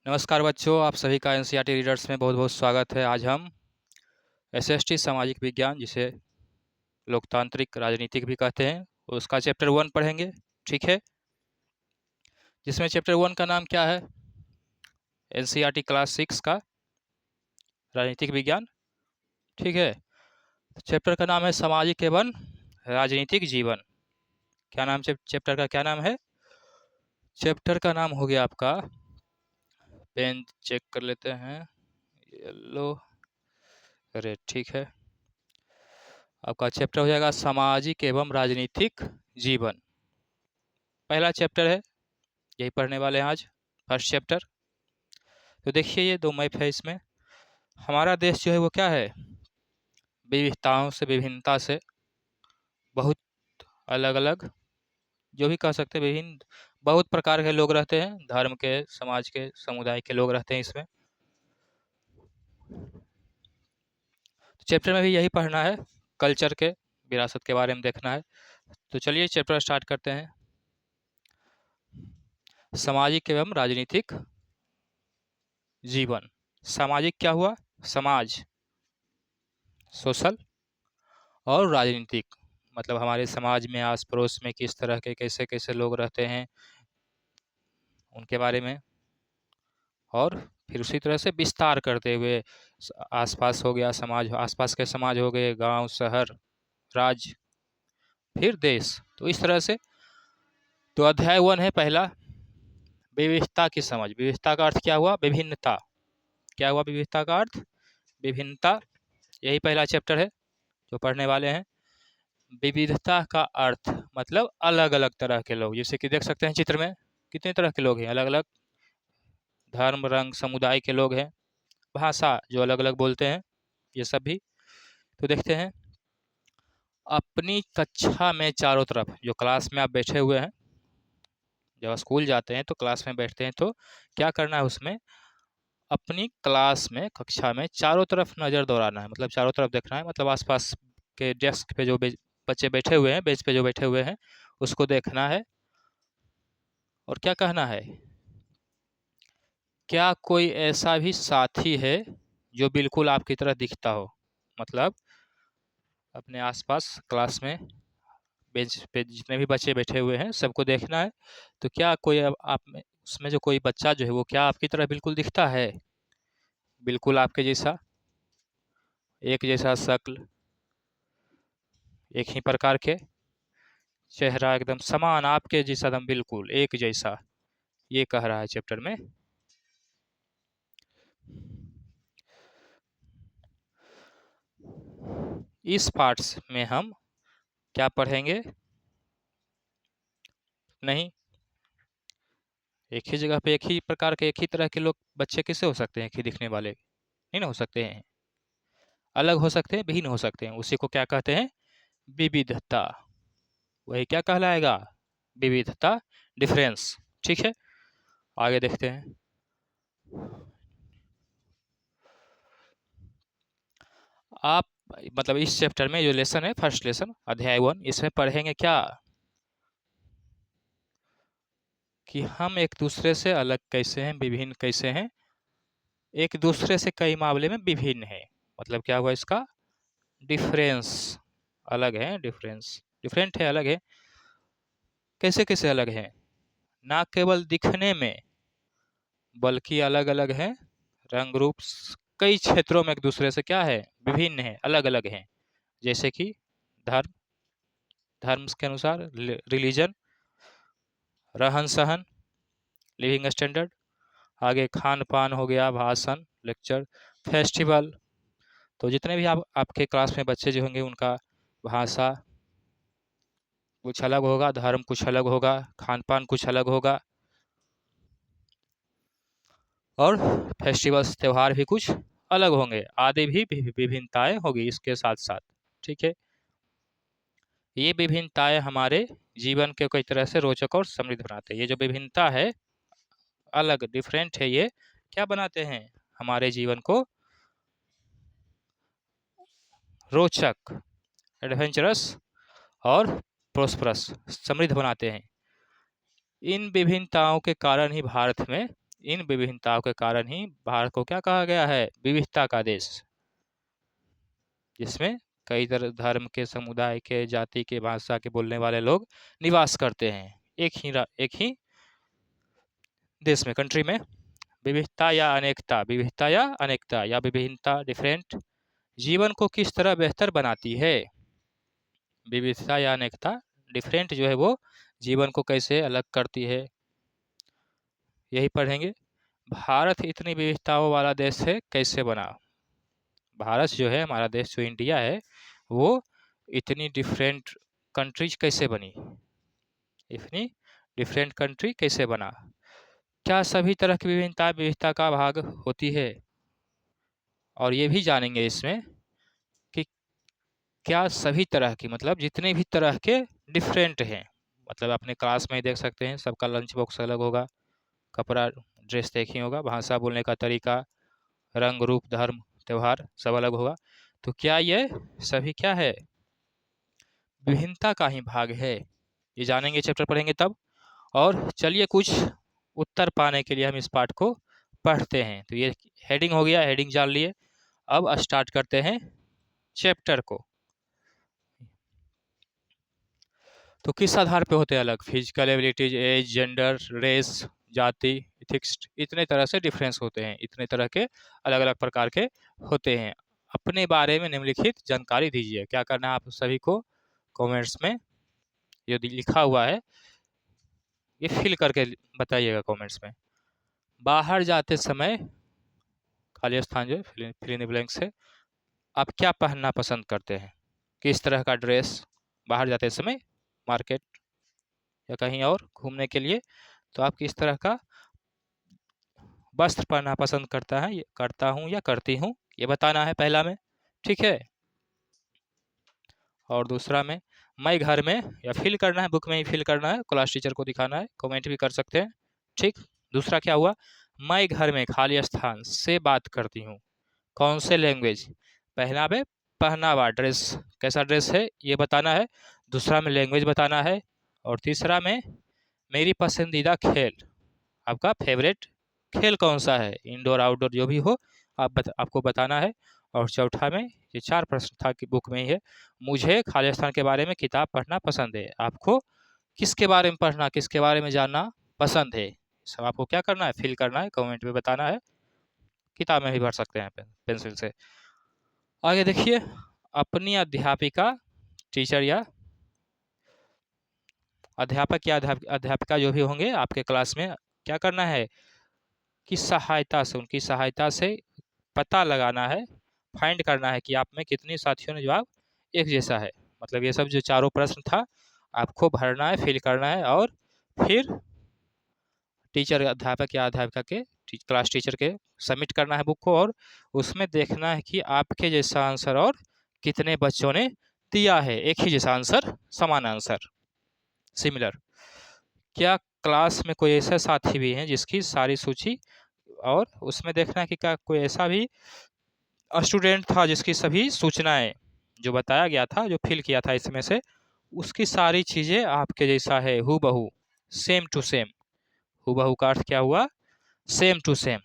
नमस्कार बच्चों, आप सभी का एनसीईआरटी रीडर्स में बहुत बहुत स्वागत है। आज हम एसएसटी सामाजिक विज्ञान, जिसे लोकतांत्रिक राजनीतिक भी कहते हैं, उसका चैप्टर 1 पढ़ेंगे। ठीक है, जिसमें चैप्टर 1 का नाम क्या है? एनसीईआरटी क्लास 6 का राजनीतिक विज्ञान। ठीक है, चैप्टर का नाम है सामाजिक एवं राजनीतिक जीवन। क्या नाम चैप्टर का क्या नाम है? चैप्टर का नाम हो गया आपका, पेन चेक कर लेते हैं, येलो रेड। ठीक है, आपका चैप्टर हो जाएगा सामाजिक एवं राजनीतिक जीवन। पहला चैप्टर है, यही पढ़ने वाले हैं आज, फर्स्ट चैप्टर। तो देखिए, ये 2 मैप है। इसमें हमारा देश जो है वो क्या है? विविधताओं से, विभिन्नता से बहुत अलग अलग, जो भी कह सकते हैं, विभिन्न बहुत प्रकार के लोग रहते हैं, धर्म के, समाज के, समुदाय के लोग रहते हैं इसमें। चैप्टर में भी यही पढ़ना है, कल्चर के, विरासत के बारे में देखना है। तो चलिए चैप्टर स्टार्ट करते हैं। सामाजिक एवं राजनीतिक जीवन। सामाजिक क्या हुआ? समाज, सोशल, और राजनीतिक मतलब हमारे समाज में, आस पड़ोस में किस तरह के कैसे कैसे लोग रहते हैं, उनके बारे में। और फिर उसी तरह से विस्तार करते हुए आसपास हो गया समाज, आसपास के समाज हो गए, गांव, शहर, राज्य, फिर देश। तो इस तरह से। तो अध्याय 1 है पहला, विविधता की समझ। विविधता का अर्थ क्या हुआ? विभिन्नता। क्या हुआ विविधता का अर्थ? विभिन्नता। यही पहला चैप्टर है जो पढ़ने वाले हैं। विविधता का अर्थ मतलब अलग अलग तरह के लोग, जैसे कि देख सकते हैं चित्र में कितने तरह के लोग हैं, अलग अलग धर्म, रंग, समुदाय के लोग हैं, भाषा जो अलग अलग बोलते हैं, ये सब भी। तो देखते हैं, अपनी कक्षा में चारों तरफ, जो क्लास में आप बैठे हुए हैं, जब स्कूल जाते हैं तो क्लास में बैठते हैं, तो क्या करना है उसमें? अपनी क्लास में, कक्षा में चारों तरफ नज़र दौड़ाना है, मतलब चारों तरफ देखना है, मतलब आसपास के डेस्क पे जो बच्चे बैठे हुए हैं, बेंच पे जो बैठे हुए हैं, उसको देखना है। और क्या कहना है? क्या कोई ऐसा भी साथी है जो बिल्कुल आपकी तरह दिखता हो? मतलब अपने आसपास क्लास में, बेंच पे जितने भी बच्चे बैठे हुए हैं, सबको देखना है। तो क्या कोई आप में उसमें जो कोई बच्चा जो है वो क्या आपकी तरह बिल्कुल दिखता है? बिल्कुल आपके जैसा, एक जैसा शक्ल, एक ही प्रकार के चेहरा, एकदम समान आपके जैसा, एकदम बिल्कुल एक जैसा, ये कह रहा है चैप्टर में। इस पार्ट्स में हम क्या पढ़ेंगे? नहीं, एक ही जगह पे एक ही प्रकार के, एक ही तरह के लोग, बच्चे कैसे हो सकते हैं? एक ही दिखने वाले नहीं ना हो सकते हैं, अलग हो सकते हैं, भिन्न हो सकते हैं। उसी को क्या कहते हैं? विविधता। वही क्या कहलाएगा? विविधता, डिफरेंस। ठीक है, आगे देखते हैं। आप मतलब इस चैप्टर में जो लेसन है, फर्स्ट लेसन, अध्याय 1, इसमें पढ़ेंगे क्या? कि हम एक दूसरे से अलग कैसे हैं, विभिन्न कैसे हैं, एक दूसरे से कई मामले में विभिन्न है। मतलब क्या हुआ इसका? डिफरेंस, अलग है, डिफरेंस, डिफरेंट है, अलग है। कैसे कैसे अलग है? ना केवल दिखने में, बल्कि अलग अलग है रंग रूप, कई क्षेत्रों में एक दूसरे से क्या है? विभिन्न है, अलग अलग है। जैसे कि धर्म, धर्म के अनुसार, रिलीजन, रहन सहन, लिविंग स्टैंडर्ड, आगे खान पान हो गया, भाषण, लेक्चर, फेस्टिवल। तो जितने भी आपके क्लास में बच्चे जो होंगे, उनका भाषा कुछ अलग होगा, धर्म कुछ अलग होगा, खान पान कुछ अलग होगा, और फेस्टिवल्स, त्यौहार भी कुछ अलग होंगे, आदि भी विभिन्नताएं होगी इसके साथ साथ। ठीक है, ये विभिन्नताएं हमारे जीवन के कई तरह से रोचक और समृद्ध बनाते हैं। ये जो विभिन्नता है, अलग, डिफरेंट है, ये क्या बनाते हैं? हमारे जीवन को रोचक, एडवेंचरस और प्रोस्परस, समृद्ध बनाते हैं। इन विभिन्नताओं के कारण ही भारत में इन विभिन्नताओं के कारण ही भारत को क्या कहा गया है? विविधता का देश, जिसमें कई तरह धर्म के, समुदाय के, जाति के, भाषा के बोलने वाले लोग निवास करते हैं एक ही देश में, कंट्री में। विविधता या अनेकता, विविधता या अनेकता या विभिन्नता, डिफरेंट, जीवन को किस तरह बेहतर बनाती है? विविधता या अनेकता, डिफरेंट जो है वो जीवन को कैसे अलग करती है, यही पढ़ेंगे। भारत इतनी विविधताओं वाला देश है, कैसे बना? भारत जो है, हमारा देश जो इंडिया है, वो इतनी डिफरेंट कंट्रीज कैसे बनी? इतनी डिफरेंट कंट्री कैसे बना? क्या सभी तरह की विभिन्नता विविधता का भाग होती है? और ये भी जानेंगे इसमें कि क्या सभी तरह की, मतलब जितने भी तरह के डिफरेंट हैं, मतलब अपने क्लास में ही देख सकते हैं, सबका लंच बॉक्स अलग होगा, कपड़ा ड्रेस एक ही होगा, भाषा बोलने का तरीका, रंग रूप धर्म त्यौहार सब अलग होगा। तो क्या ये सभी क्या है? विभिन्नता का ही भाग है। ये जानेंगे, चैप्टर पढ़ेंगे तब। और चलिए कुछ उत्तर पाने के लिए हम इस पाठ को पढ़ते हैं। तो ये हेडिंग हो गया, हेडिंग जान लिए। अब स्टार्ट करते हैं चैप्टर को। तो किस आधार पे होते हैं अलग? Physical abilities, age, gender, race, जाति, इथिक्स, इतने तरह से डिफरेंस होते हैं, इतने तरह के अलग अलग प्रकार के होते हैं। अपने बारे में निम्नलिखित जानकारी दीजिए। क्या करना है आप सभी को? कमेंट्स में जो लिखा हुआ है ये फिल करके बताइएगा कमेंट्स में। बाहर जाते समय, खाली स्थान जो है फिल इन द ब्लैंक से, आप क्या पहनना पसंद करते हैं? किस तरह का ड्रेस बाहर जाते समय, मार्केट या कहीं और घूमने के लिए, तो आप किस तरह का वस्त्र पहनना पसंद करता हूँ या करती हूँ, ये बताना है पहला में, ठीक है। और दूसरा में, मैं घर में, या फिल करना है, बुक में ही फिल करना है, क्लास टीचर को दिखाना है, कमेंट भी कर सकते हैं, ठीक। दूसरा क्या हुआ? मैं घर में खाली स्थान से बात करती हूँ। कौन से लैंग्वेज? पहला में पहनावा, ड्रेस, कैसा ड्रेस है ये बताना है। दूसरा में लैंग्वेज बताना है। और तीसरा में मेरी पसंदीदा खेल, आपका फेवरेट खेल कौन सा है, इंडोर आउटडोर जो भी हो, आपको बताना है। और चौथा में, ये 4 प्रश्न था कि बुक में ही है, मुझे खालिस्तान के बारे में किताब पढ़ना पसंद है। आपको किसके बारे में पढ़ना, किसके बारे में जानना पसंद है, सब आपको क्या करना है? फिल करना है, कमेंट में बताना है। किताब में भी भर सकते हैं पेंसिल से। आगे देखिए, अपनी अध्यापिका, टीचर या अध्यापक या अध्यापिका जो भी होंगे आपके क्लास में, क्या करना है कि सहायता से, उनकी सहायता से पता लगाना है, फाइंड करना है कि आप में कितने साथियों ने जवाब एक जैसा है। मतलब ये सब जो चारों प्रश्न था आपको भरना है, फिल करना है, और फिर टीचर, अध्यापक या अध्यापिका के, क्लास टीचर के सबमिट करना है बुक को, और उसमें देखना है कि आपके जैसा आंसर और कितने बच्चों ने दिया है एक ही जैसा आंसर, समान आंसर, सिमिलर। क्या क्लास में कोई ऐसे साथी भी हैं जिसकी सारी सूची, और उसमें देखना है कि क्या कोई ऐसा भी स्टूडेंट था जिसकी सभी सूचनाएं जो बताया गया था, जो फिल किया था इसमें से, उसकी सारी चीज़ें आपके जैसा है, हूबहू, सेम टू सेम। हूबहू का अर्थ क्या हुआ? Same to same.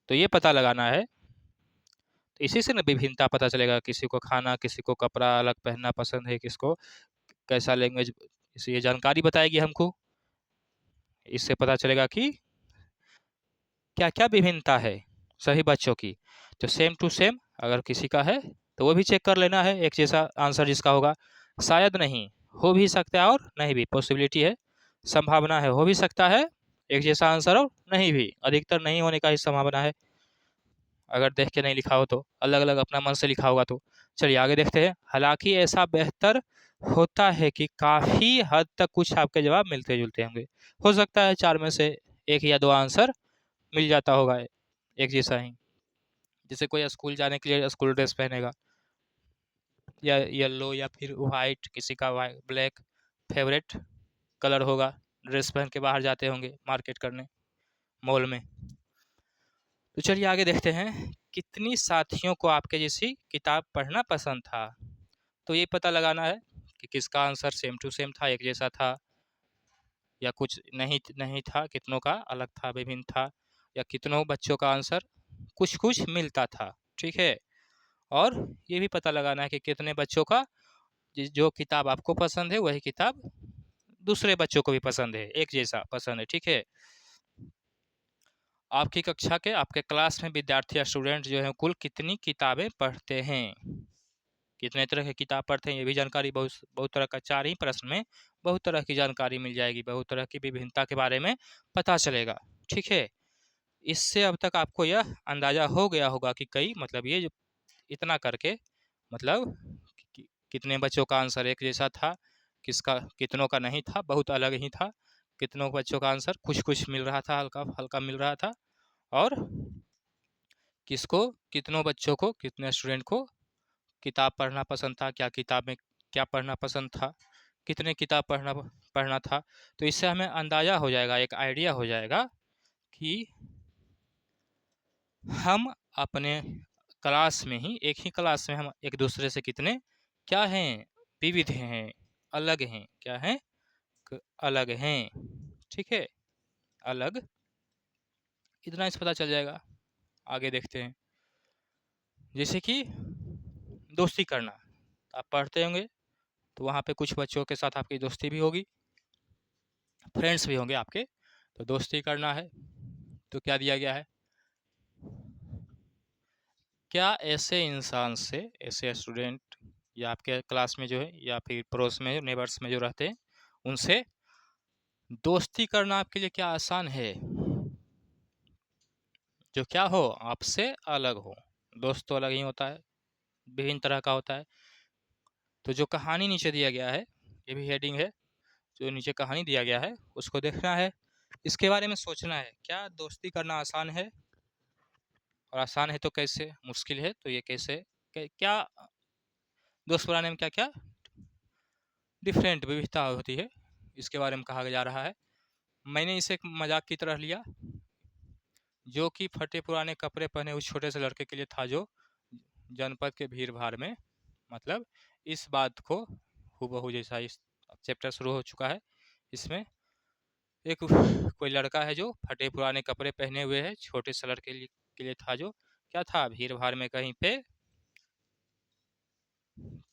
तो ये पता लगाना है। तो इसी से ना विभिन्नता पता चलेगा, किसी को खाना, किसी को कपड़ा अलग पहनना पसंद है, किसको कैसा लैंग्वेज, इसे ये जानकारी बताएगी हमको। इससे पता चलेगा कि क्या क्या विभिन्नता है सभी बच्चों की। तो सेम टू सेम अगर किसी का है तो वो भी चेक कर लेना है, एक जैसा आंसर जिसका होगा। शायद नहीं, हो भी सकता है और नहीं भी, पॉसिबिलिटी है, संभावना है, हो भी सकता है एक जैसा आंसर और नहीं भी, अधिकतर नहीं होने का ही संभावना है, अगर देख के नहीं लिखा हो तो, अलग अलग अपना मन से लिखा होगा तो। चलिए आगे देखते हैं। हालांकि ऐसा बेहतर होता है कि काफ़ी हद तक कुछ आपके जवाब मिलते जुलते होंगे, हो सकता है 4 में से 1 या 2 आंसर मिल जाता होगा एक जैसा ही। जैसे कोई स्कूल जाने के लिए स्कूल ड्रेस पहनेगा, या येलो या फिर वाइट, किसी का वाइट ब्लैक फेवरेट कलर होगा, ड्रेस पहन के बाहर जाते होंगे मार्केट करने, मॉल में। तो चलिए आगे देखते हैं। कितनी साथियों को आपके जैसी किताब पढ़ना पसंद था? तो ये पता लगाना है कि किसका आंसर सेम टू सेम था, एक जैसा था। या कुछ नहीं नहीं था, कितनों का अलग था, विभिन्न था, या कितनों बच्चों का आंसर कुछ कुछ मिलता था। ठीक है, और ये भी पता लगाना है कि कितने बच्चों का जो किताब आपको पसंद है वही किताब दूसरे बच्चों को भी पसंद है, एक जैसा पसंद है। ठीक है, आपकी कक्षा के आपके क्लास में विद्यार्थी या स्टूडेंट जो है कुल कितनी किताबें पढ़ते हैं, कितने तरह की किताब पढ़ते हैं, ये भी जानकारी बहुत बहुत तरह का, 4 ही प्रश्न में बहुत तरह की जानकारी मिल जाएगी, बहुत तरह की विभिन्नता के बारे में पता चलेगा। ठीक है, इससे अब तक आपको यह अंदाजा हो गया होगा कि कई मतलब ये जो इतना करके मतलब कितने बच्चों का आंसर एक जैसा था, किसका कितनों का नहीं था, बहुत अलग ही था, कितनों बच्चों का आंसर कुछ कुछ मिल रहा था, हल्का हल्का मिल रहा था, और किसको कितनों बच्चों को कितने स्टूडेंट को किताब पढ़ना पसंद था, क्या किताब में क्या पढ़ना पसंद था, कितने किताब पढ़ना पढ़ना था। तो इससे हमें अंदाज़ा हो जाएगा, एक आइडिया हो जाएगा कि हम अपने क्लास में ही, एक ही क्लास में हम एक दूसरे से कितने क्या हैं, विविध हैं, अलग हैं, क्या हैं, अलग हैं। ठीक है, अलग, इतना इस पता चल जाएगा। आगे देखते हैं, जैसे कि दोस्ती करना, आप पढ़ते होंगे तो वहाँ पे कुछ बच्चों के साथ आपकी दोस्ती भी होगी, फ्रेंड्स भी होंगे आपके, तो दोस्ती करना है तो क्या दिया गया है, क्या ऐसे इंसान से, ऐसे स्टूडेंट या आपके क्लास में जो है या फिर पड़ोस में नेबर्स में जो रहते हैं उनसे दोस्ती करना आपके लिए क्या आसान है, जो क्या हो, आपसे अलग हो। दोस्त तो अलग ही होता है, विभिन्न तरह का होता है। तो जो कहानी नीचे दिया गया है, ये भी हेडिंग है, जो नीचे कहानी दिया गया है उसको देखना है, इसके बारे में सोचना है, क्या दोस्ती करना आसान है, और आसान है तो कैसे, मुश्किल है तो ये कैसे, क्या दोस्त बनाने में क्या क्या डिफरेंट विविधता होती है, इसके बारे में कहा जा रहा है। मैंने इसे एक मजाक की तरह लिया, जो कि फटे पुराने कपड़े पहने उस छोटे से लड़के के लिए था जो जनपद के भीड़ भाड़ में, मतलब इस बात को हूबहू जैसा इस चैप्टर शुरू हो चुका है। इसमें एक कोई लड़का है जो फटे पुराने कपड़े पहने हुए है, छोटे से लड़के के लिए था जो क्या था, भीड़ भाड़ में कहीं पे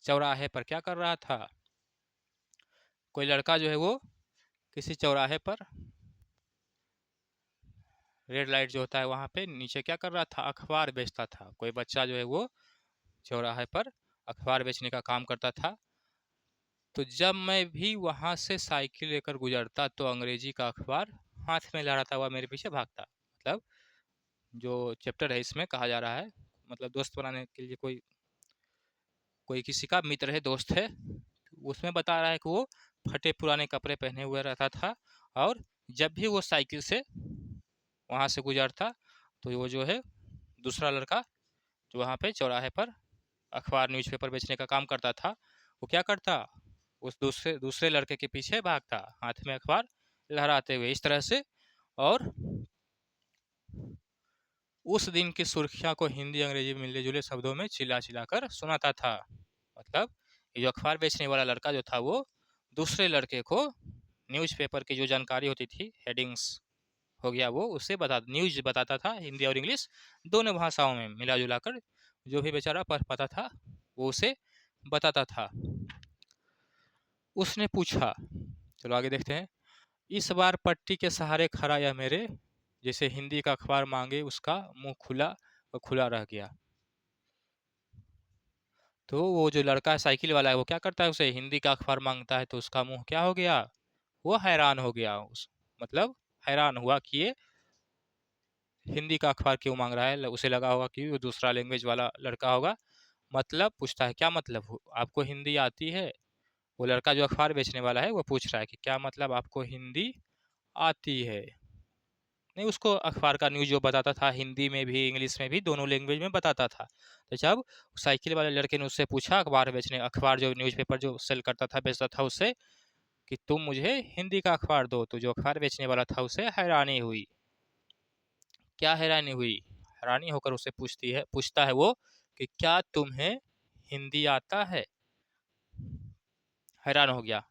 चौराहे पर क्या कर रहा था, कोई लड़का जो है वो किसी चौराहे पर, रेड लाइट जो होता है वहाँ पे नीचे क्या कर रहा था, अखबार बेचता था। कोई बच्चा जो है वो चौराहे पर अखबार बेचने का काम करता था। तो जब मैं भी वहाँ से साइकिल लेकर गुजरता तो अंग्रेजी का अखबार हाथ में लहराता हुआ मेरे पीछे भागता। मतलब जो चैप्टर है इसमें कहा जा रहा है, मतलब दोस्त बनाने के लिए कोई कोई किसी का मित्र है, दोस्त है, उसमें बता रहा है कि वो फटे पुराने कपड़े पहने हुए रहता था, और जब भी वो साइकिल से वहाँ से गुजरता तो वो जो है दूसरा लड़का जो वहाँ पे चौराहे पर अखबार न्यूज़पेपर बेचने का काम करता था, वो क्या करता, उस दूसरे दूसरे लड़के के पीछे भागता हाथ में अखबार लहराते हुए, इस तरह से। और उस दिन की सुर्खियाँ को हिंदी अंग्रेजी में मिलते जुले शब्दों में चिल्ला चिल्ला कर सुनाता था। मतलब ये जो अखबार बेचने वाला लड़का जो था वो दूसरे लड़के को न्यूज़पेपर की जो जानकारी होती थी, हेडिंग्स हो गया, वो उसे न्यूज़ बताता था, हिंदी और इंग्लिश दोनों भाषाओं में मिला जुला कर, जो भी बेचारा पढ़ पाता था वो उसे बताता था। उसने पूछा, चलो आगे देखते हैं, इस बार पट्टी के सहारे खड़ा या मेरे जैसे हिंदी का अखबार मांगे उसका मुंह खुला और खुला रह गया। तो वो जो लड़का साइकिल वाला है वो क्या करता है, उसे हिंदी का अखबार मांगता है तो उसका मुंह क्या हो गया, वो हैरान हो गया, उस मतलब हैरान हुआ कि ये हिंदी का अखबार क्यों मांग रहा है, उसे लगा होगा कि वो दूसरा लैंग्वेज वाला लड़का होगा। मतलब पूछता है क्या मतलब आपको हिंदी आती है, वो लड़का जो अखबार बेचने वाला है वो पूछ रहा है कि क्या मतलब आपको हिंदी आती है। नहीं, उसको अखबार का न्यूज़ जो बताता था हिंदी में भी इंग्लिश में भी दोनों लैंग्वेज में बताता था। तो जब साइकिल वाले लड़के ने उससे पूछा, अखबार जो न्यूज़पेपर जो सेल करता था बेचता था उससे, कि तुम मुझे हिंदी का अखबार दो, तो जो अखबार बेचने वाला था उसे हैरानी हुई। क्या हैरानी हुई, हैरानी होकर उसे पूछता है वो कि क्या तुम्हें हिंदी आता है, हैरान हो गया।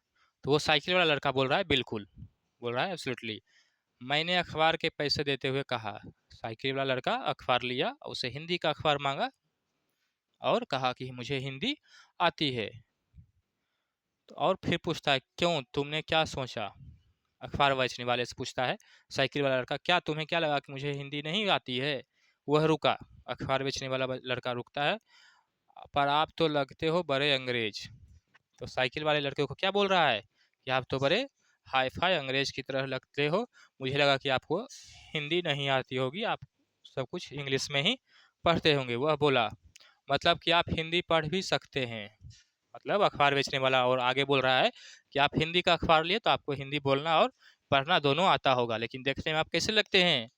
तो वो साइकिल वाला लड़का बोल रहा है बिल्कुल। बोल रहा है एब्सोल्युटली। मैंने अखबार के पैसे देते हुए कहा। साइकिल वाला लड़का अखबार लिया, उसे हिंदी का अखबार मांगा और कहा कि मुझे हिंदी आती है। तो और फिर पूछता है, क्यों, तुमने क्या सोचा? अखबार बेचने वाले से पूछता है साइकिल वाला लड़का, क्या तुम्हें क्या लगा कि मुझे हिंदी नहीं आती है? वह रुका। अखबार बेचने वाला लड़का रुकता है। पर आप तो लगते हो बड़े अंग्रेज। तो साइकिल वाले लड़के को क्या बोल रहा है कि आप तो बड़े हाई फाई अंग्रेज की तरह लगते हो, मुझे लगा कि आपको हिंदी नहीं आती होगी, आप सब कुछ इंग्लिश में ही पढ़ते होंगे। वह बोला, मतलब कि आप हिंदी पढ़ भी सकते हैं। मतलब अखबार बेचने वाला और आगे बोल रहा है कि आप हिंदी का अखबार लिए तो आपको हिंदी बोलना और पढ़ना दोनों आता होगा, लेकिन देखने में आप कैसे लगते हैं?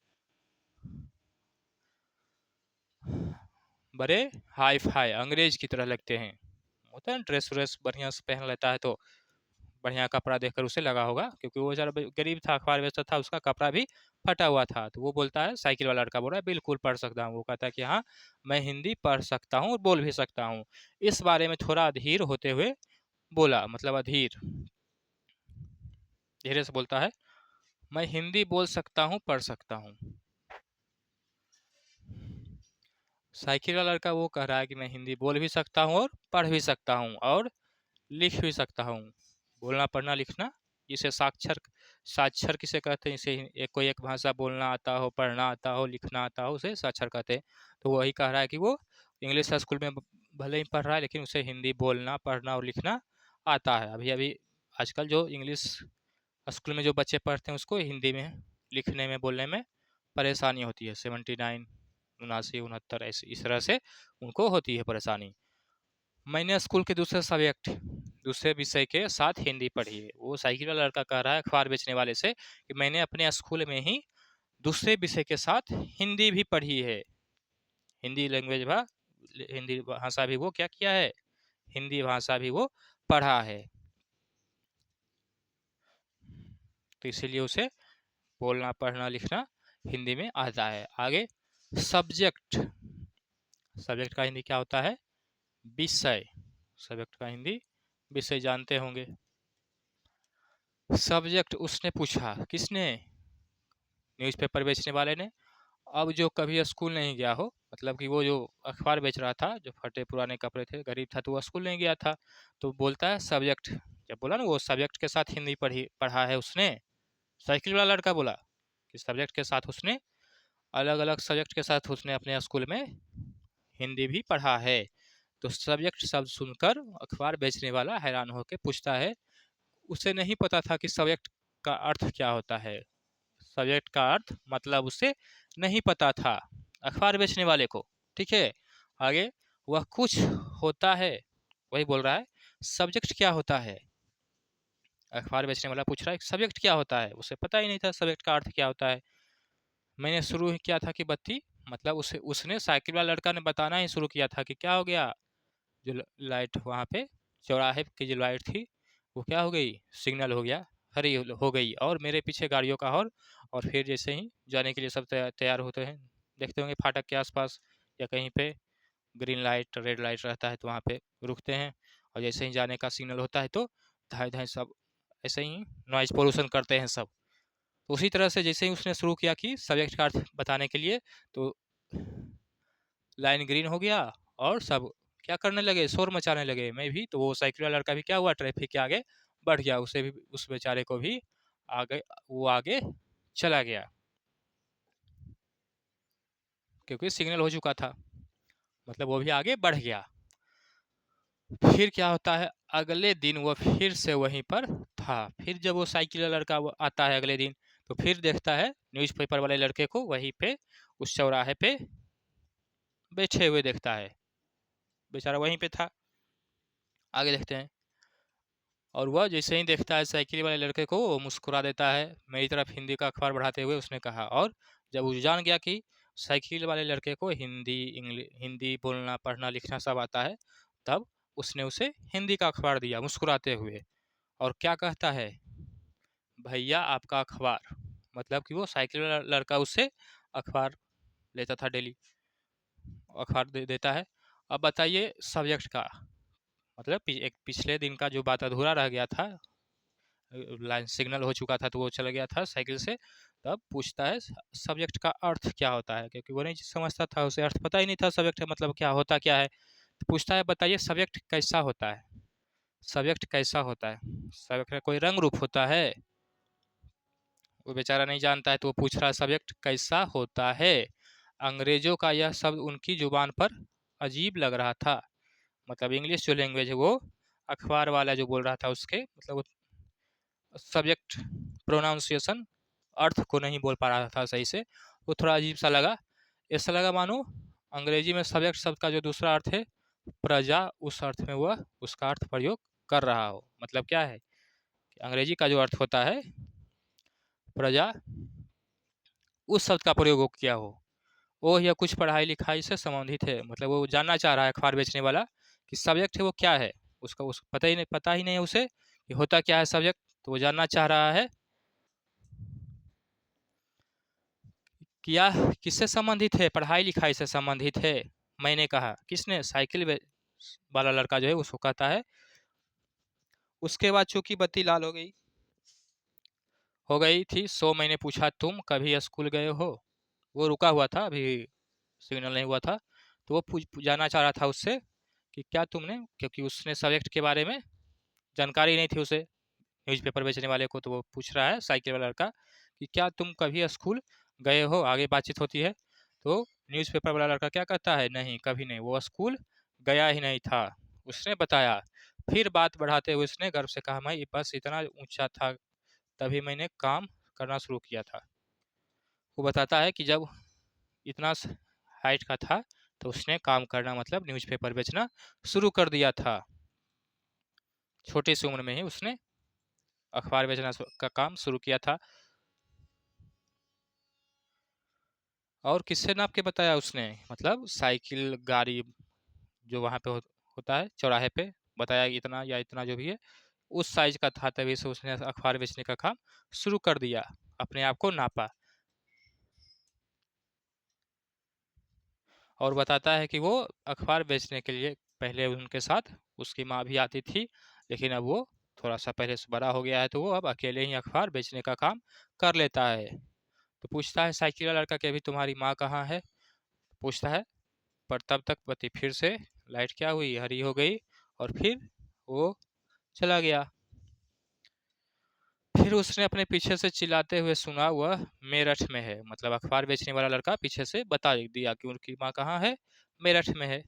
बड़े हाई फाई अंग्रेज की तरह लगते हैं। होता है ड्रेस व्रेस बढ़िया से पहन लेता है तो बढ़िया कपड़ा देखकर उसे लगा होगा, क्योंकि वो जरा गरीब था, अखबार बेचता था, उसका कपड़ा भी फटा हुआ था। तो वो बोलता है, साइकिल वाला लड़का बोल रहा है, बिल्कुल पढ़ सकता हूँ। वो कहता है कि हाँ, मैं हिंदी पढ़ सकता हूँ और बोल भी सकता हूँ। इस बारे में थोड़ा अधीर होते हुए बोला, मतलब अधीर, धीरे से बोलता है, मैं हिंदी बोल सकता हूँ, पढ़ सकता हूँ। साइकिल वाला लड़का वो कह रहा है कि मैं हिंदी बोल भी सकता हूँ और पढ़ भी सकता हूँ और लिख भी सकता हूँ। बोलना पढ़ना लिखना, इसे साक्षर, साक्षर किसे कहते हैं? इसे एक कोई एक भाषा बोलना आता हो, पढ़ना आता हो, लिखना आता हो, उसे साक्षर कहते हैं। तो वही कह रहा है कि वो इंग्लिश स्कूल में भले ही पढ़ रहा है, लेकिन उसे हिंदी बोलना पढ़ना और लिखना आता है। अभी अभी आजकल जो इंग्लिश स्कूल में जो बच्चे पढ़ते हैं उसको हिंदी में लिखने में बोलने में परेशानी होती है। 79, 79, 69 ऐसे इस तरह से उनको होती है परेशानी। मैंने स्कूल के दूसरे सब्जेक्ट, दूसरे विषय के साथ हिंदी पढ़ी है। वो साइकिल वाला लड़का कह रहा है अखबार बेचने वाले से कि मैंने अपने स्कूल में ही दूसरे विषय के साथ हिंदी भी पढ़ी है। हिंदी लैंग्वेज हिंदी भाषा भी वो क्या किया है, हिंदी भाषा भी वो पढ़ा है। तो इसीलिए उसे बोलना पढ़ना लिखना हिंदी में आता है। आगे सब्जेक्ट, सब्जेक्ट का हिंदी क्या होता है? विषय। सब्जेक्ट का हिंदी विषय जानते होंगे। सब्जेक्ट उसने पूछा, किसने? न्यूज़पेपर बेचने वाले ने। अब जो कभी स्कूल नहीं गया हो, मतलब कि वो जो अखबार बेच रहा था, जो फटे पुराने कपड़े थे, गरीब था, तो वो स्कूल नहीं गया था, तो बोलता है सब्जेक्ट। जब बोला ना वो सब्जेक्ट के साथ हिंदी पढ़ा है उसने, साइकिल वाला लड़का बोला कि सब्जेक्ट के साथ उसने, अलग अलग सब्जेक्ट के साथ उसने अपने स्कूल में हिंदी भी पढ़ा है। तो सब्जेक्ट शब्द सुनकर अखबार बेचने वाला हैरान होकर पूछता है, उसे नहीं पता था कि सब्जेक्ट का अर्थ क्या होता है। सब्जेक्ट का अर्थ मतलब उसे नहीं पता था, अखबार बेचने वाले को। ठीक है, आगे, वह कुछ होता है, वही बोल रहा है, सब्जेक्ट क्या होता है? अखबार बेचने वाला पूछ रहा है सब्जेक्ट क्या होता है, उसे पता ही नहीं था सब्जेक्ट का अर्थ क्या होता है। मैंने शुरू ही किया था कि बत्ती, मतलब उसने साइकिल वाला लड़का ने बताना ही शुरू किया था कि क्या हो गया, जो लाइट वहाँ पे चौराहे की जो लाइट थी वो क्या हो गई, सिग्नल हो गया, हरी हो गई, और मेरे पीछे गाड़ियों का हॉर्न। और फिर जैसे ही जाने के लिए सब तैयार होते हैं, देखते होंगे फाटक के आसपास या कहीं पे ग्रीन लाइट रेड लाइट रहता है तो वहाँ पे रुकते हैं, और जैसे ही जाने का सिग्नल होता है तो धाए धाए सब ऐसे ही नॉइज पोल्यूशन करते हैं सब। तो उसी तरह से जैसे ही उसने शुरू किया कि सब्जेक्ट का अर्थ बताने के लिए, तो लाइन ग्रीन हो गया और सब क्या करने लगे, शोर मचाने लगे। मैं भी, तो वो साइकिल वाला लड़का भी क्या हुआ, ट्रैफिक के आगे बढ़ गया, उसे भी, उस बेचारे को भी आगे, वो आगे चला गया क्योंकि सिग्नल हो चुका था, मतलब वो भी आगे बढ़ गया। फिर क्या होता है, अगले दिन वो फिर से वहीं पर था। फिर जब वो साइकिल वाला लड़का वो आता है अगले दिन, तो फिर देखता है न्यूज़पेपर वाले लड़के को वहीं पे उस चौराहे पे बैठे हुए देखता है, बेचारा वहीं पे था। आगे देखते हैं, और वह जैसे ही देखता है साइकिल वाले लड़के को, वो मुस्कुरा देता है। मेरी तरफ हिंदी का अखबार बढ़ाते हुए उसने कहा, और जब वो जान गया कि साइकिल वाले लड़के को हिंदी हिंदी बोलना पढ़ना लिखना सब आता है, तब उसने उसे हिंदी का अखबार दिया मुस्कुराते हुए, और क्या कहता है, भैया आपका अखबार। मतलब कि वो साइकिल वाला लड़का उससे अखबार लेता था डेली, अखबार देता है। अब बताइए सब्जेक्ट का मतलब एक पिछले दिन का जो बात अधूरा रह गया था, लाइन सिग्नल हो चुका था तो वो चला गया था साइकिल से। तब पूछता है सब्जेक्ट का अर्थ क्या होता है, क्योंकि वो नहीं समझता था, उसे अर्थ पता ही नहीं था सब्जेक्ट मतलब क्या होता क्या है। तो पूछता है बताइए सब्जेक्ट कैसा होता है, सब्जेक्ट कैसा होता है, सब्जेक्ट का कोई रंग रूप होता है। वो बेचारा नहीं जानता है तो वो पूछ रहा है सब्जेक्ट कैसा होता है। अंग्रेजों का यह शब्द उनकी जुबान पर अजीब लग रहा था, मतलब इंग्लिश जो लैंग्वेज है वो अखबार वाला जो बोल रहा था उसके मतलब सब्जेक्ट प्रोनाउंसिएशन अर्थ को नहीं बोल पा रहा था सही से, वो थोड़ा अजीब सा लगा। ऐसा लगा मानो अंग्रेजी में सब्जेक्ट शब्द का जो दूसरा अर्थ है प्रजा, उस अर्थ में वह उसका अर्थ प्रयोग कर रहा हो। मतलब क्या है कि अंग्रेजी का जो अर्थ होता है प्रजा, उस शब्द का प्रयोग वो किया हो। वो या कुछ पढ़ाई लिखाई से संबंधित है, मतलब वो जानना चाह रहा है अखबार बेचने वाला कि सब्जेक्ट है वो क्या है, उसका उस पता ही नहीं है उसे कि होता क्या है सब्जेक्ट, तो वो जानना चाह रहा है कि यह किससे संबंधित है, पढ़ाई लिखाई से संबंधित है। मैंने कहा किसने, साइकिल वाला लड़का जो है उसको कहता है। उसके बाद चूंकि बत्ती लाल हो गई थी सो मैंने पूछा तुम कभी स्कूल गए हो। वो रुका हुआ था, अभी सिग्नल नहीं हुआ था, तो वो जानना चाह रहा था उससे कि क्या तुमने, क्योंकि उसने सब्जेक्ट के बारे में जानकारी नहीं थी उसे, न्यूज़पेपर बेचने वाले को, तो वो पूछ रहा है साइकिल वाला लड़का कि क्या तुम कभी स्कूल गए हो। आगे बातचीत होती है तो न्यूज़पेपर वाला लड़का क्या कहता है, नहीं कभी नहीं, वो स्कूल गया ही नहीं था, उसने बताया। फिर बात बढ़ाते हुए उसने गर्व से कहा मैं बस इतना ऊंचा था तभी मैंने काम करना शुरू किया था। वो बताता है कि जब इतना हाइट का था तो उसने काम करना मतलब न्यूज़पेपर बेचना शुरू कर दिया था। छोटी सी उम्र में ही उसने अखबार बेचना का काम शुरू किया था। और किससे नाप के बताया उसने, मतलब साइकिल गाड़ी जो वहाँ पे होता है चौराहे पे, बताया इतना या इतना जो भी है उस साइज का था, तभी से उसने अखबार बेचने का काम शुरू कर दिया, अपने आप को नापा। और बताता है कि वो अखबार बेचने के लिए पहले उनके साथ उसकी माँ भी आती थी, लेकिन अब वो थोड़ा सा पहले से बड़ा हो गया है तो वो अब अकेले ही अखबार बेचने का काम कर लेता है। तो पूछता है साइकिल वाला लड़का कि अभी तुम्हारी माँ कहाँ है, पूछता है। पर तब तक बत्ती फिर से लाइट क्या हुई, हरी हो गई, और फिर वो चला गया। फिर उसने अपने पीछे से चिल्लाते हुए सुना वह मेरठ में है, मतलब अखबार बेचने वाला लड़का पीछे से बता दिया कि उनकी माँ कहाँ है, मेरठ में है,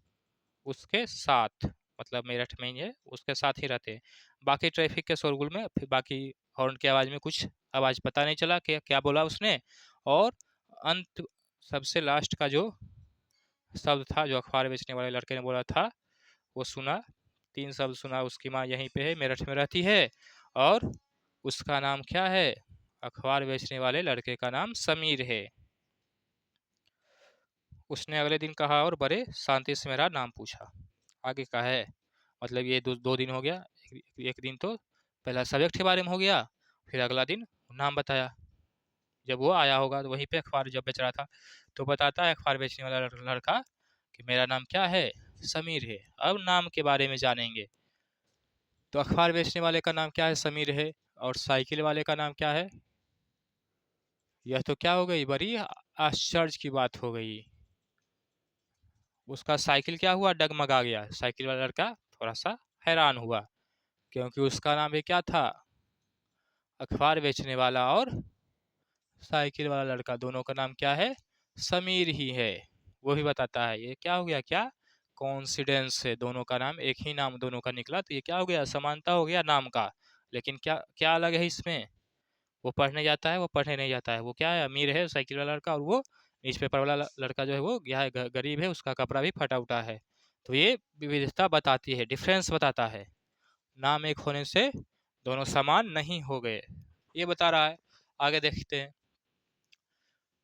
उसके साथ, मतलब मेरठ में ही है, उसके साथ ही रहते हैं। बाकी ट्रैफिक के शोरगुल में फिर बाकी हॉर्न की आवाज़ में कुछ आवाज़ पता नहीं चला कि क्या बोला उसने। और अंत सबसे लास्ट का जो शब्द था जो अखबार बेचने वाले लड़के ने बोला था वो सुना, 3 शब्द सुना, उसकी माँ यहीं पे है, मेरठ में रहती है, और उसका नाम क्या है, अखबार बेचने वाले लड़के का नाम समीर है। उसने अगले दिन कहा और बड़े शांति से मेरा नाम पूछा। आगे का है, मतलब ये दो दिन हो गया, एक दिन तो पहला सब्जेक्ट के बारे में हो गया, फिर अगला दिन नाम बताया। जब वो आया होगा तो वहीं पे अखबार जब बेच रहा था तो बताता है अखबार बेचने वाला लड़का कि मेरा नाम क्या है, समीर है। अब नाम के बारे में जानेंगे। तो अखबार बेचने वाले का नाम क्या है, समीर है, और साइकिल वाले का नाम क्या है। यह तो क्या हो गई, बड़ी आश्चर्य की बात हो गई। उसका साइकिल क्या हुआ, डगमगा गया। साइकिल वाला लड़का थोड़ा सा हैरान हुआ क्योंकि उसका नाम भी क्या था, अखबार बेचने वाला और साइकिल वाला लड़का दोनों का नाम क्या है, समीर ही है। वो भी बताता है ये क्या हो गया, क्या कॉन्सिडेंस है, दोनों का नाम एक ही नाम दोनों का निकला, तो ये क्या हो गया, समानता हो गया नाम का। लेकिन क्या क्या अलग है इसमें, वो पढ़ने जाता है, वो पढ़ने नहीं जाता है। वो क्या है, अमीर है साइकिल वाला लड़का, और वो न्यूज़पेपर वाला लड़का जो है वो क्या है, गरीब है, उसका कपड़ा भी फटा उटा है। तो ये विविधता बताती है, डिफरेंस बताता है, नाम एक होने से दोनों समान नहीं हो गए, ये बता रहा है। आगे देखते हैं।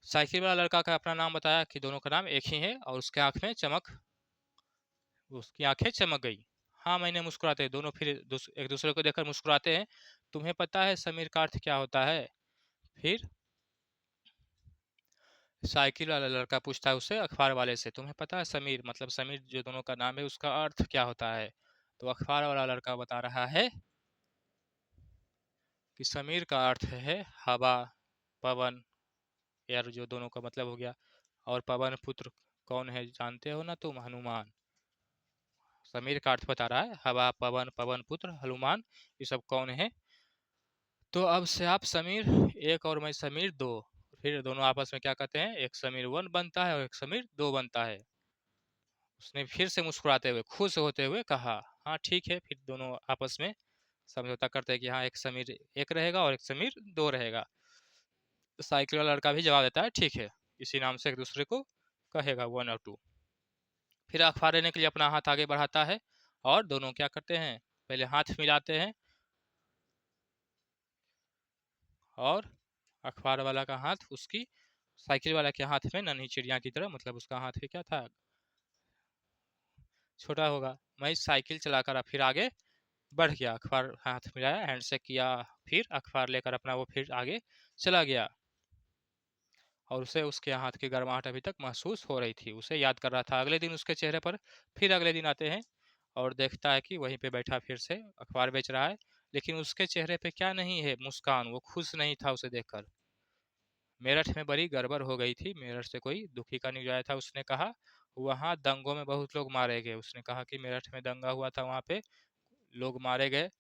साइकिल वाला लड़का का अपना नाम बताया कि दोनों का नाम एक ही है, और उसके आंख में चमक, उसकी आंखें चमक गई। हाँ मैंने मुस्कुराते, दोनों फिर एक दूसरे को देखकर मुस्कुराते हैं। तुम्हें पता है समीर का अर्थ क्या होता है। फिर साइकिल वाला लड़का पूछता है उससे, अखबार वाले से, तुम्हें पता है समीर, मतलब समीर जो दोनों का नाम है उसका अर्थ क्या होता है। तो अखबार वाला लड़का बता रहा है कि समीर का अर्थ है हवा, पवन, एयर, जो दोनों का मतलब हो गया। और पवन पुत्र कौन है जानते हो ना तुम? हनुमान। समीर का अर्थ बता रहा है हवा, पवन, पवन पुत्र हनुमान, ये सब कौन है? तो अब से आप समीर एक और मैं समीर दो, फिर दोनों आपस में क्या कहते हैं? एक समीर वन बनता है और एक समीर दो बनता है। उसने फिर से मुस्कुराते हुए, खुश होते हुए कहा, हाँ ठीक है। फिर दोनों आपस में समझौता करते हैं कि हाँ, एक समीर एक रहेगा और एक समीर दो रहेगा। तो साइकिल वाला लड़का भी जवाब देता है ठीक है, इसी नाम से एक दूसरे को कहेगा, वन और टू। फिर अखबार लेने के लिए अपना हाथ आगे बढ़ाता है और दोनों क्या करते हैं? पहले हाथ मिलाते हैं और अखबार वाला का हाथ उसकी साइकिल वाला के हाथ में नन्ही चिड़िया की तरह, मतलब उसका हाथ भी क्या था? छोटा होगा। मैं साइकिल चलाकर फिर आगे बढ़ गया, अखबार हाथ मिलाया, हैंडशेक किया, फिर अखबार लेकर अपना वो फिर आगे चला गया। और उसे उसके हाथ की गर्माहट अभी तक महसूस हो रही थी, उसे याद कर रहा था। अगले दिन उसके चेहरे पर, फिर अगले दिन आते हैं और देखता है कि वहीं पे बैठा फिर से अखबार बेच रहा है, लेकिन उसके चेहरे पे क्या नहीं है? मुस्कान। वो खुश नहीं था उसे देखकर। मेरठ में बड़ी गड़बड़ हो गई थी, मेरठ से कोई दुखी का न्यूज आया था। उसने कहा वहाँ दंगों में बहुत लोग मारे गए। उसने कहा कि मेरठ में दंगा हुआ था, वहाँ पे लोग मारे गए।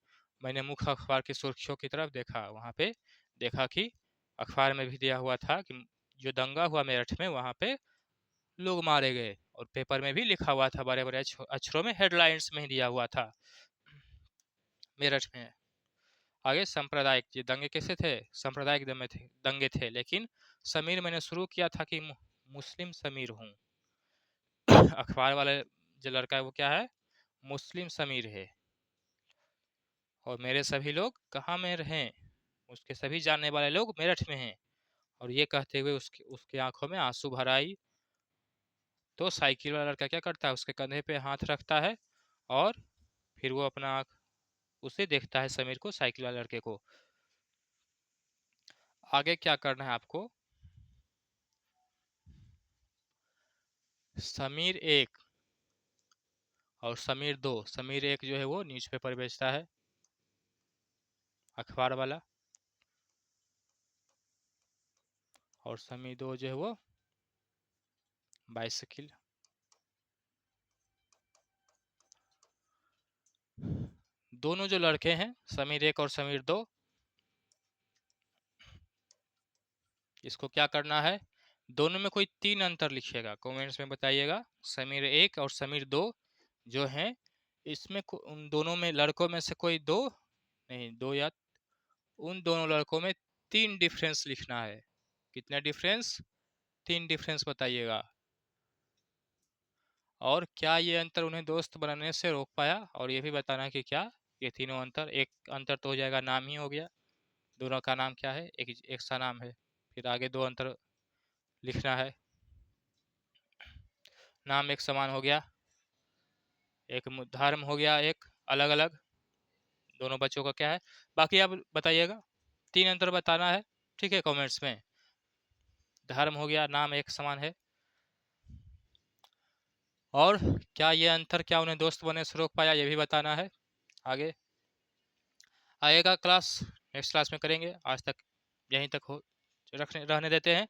मैंने मुख्य अखबार की सुर्खियों की तरफ देखा, वहाँ पे देखा कि अखबार में भी दिया हुआ था कि जो दंगा हुआ मेरठ में, वहाँ पे लोग मारे गए। और पेपर में भी लिखा हुआ था, बड़े बड़े अक्षरों में, हेडलाइंस में ही दिया हुआ था मेरठ में। आगे सांप्रदायिक, ये दंगे कैसे थे? सांप्रदायिक दंगे थे। लेकिन समीर, मैंने शुरू किया था कि मुस्लिम समीर हूँ। अखबार वाले जो लड़का है वो क्या है? मुस्लिम समीर है। और मेरे सभी लोग कहाँ में हैं? उसके सभी जानने वाले लोग मेरठ में हैं। और ये कहते हुए उसके आंखों में आंसू भर आई। तो साइकिल वाला लड़का क्या करता है? उसके कंधे पे हाथ रखता है और फिर वो अपना आंख उसे देखता है, समीर को, साइकिल वाले लड़के को। आगे क्या करना है आपको? समीर एक और समीर दो। समीर एक जो है वो न्यूज़पेपर बेचता है, अखबार वाला। और समीर दो जो है वो बाइसिकल। दोनों जो लड़के हैं, समीर एक और समीर दो, इसको क्या करना है? दोनों में कोई तीन अंतर लिखिएगा, कमेंट्स में बताइएगा। समीर एक और समीर दो जो हैं, इसमें उन दोनों में, लड़कों में से कोई दो नहीं, दो या उन दोनों लड़कों में तीन डिफरेंस लिखना है। कितने डिफरेंस? तीन डिफरेंस बताइएगा। और क्या ये अंतर उन्हें दोस्त बनने से रोक पाया? और ये भी बताना कि क्या ये तीनों अंतर, एक अंतर तो हो जाएगा, नाम ही हो गया। दोनों का नाम क्या है? एक सा नाम है। फिर आगे दो अंतर लिखना है। नाम एक समान हो गया, एक धर्म हो गया, एक अलग अलग। दोनों बच्चों का क्या है? बाकी आप बताइएगा, तीन अंतर बताना है, ठीक है, कमेंट्स में। धर्म हो गया, नाम एक समान है, और क्या ये अंतर क्या उन्हें दोस्त बनने से रोक पाया, ये भी बताना है। आगे आएगा क्लास, नेक्स्ट क्लास में करेंगे। आज तक यहीं तक हो रहने देते हैं।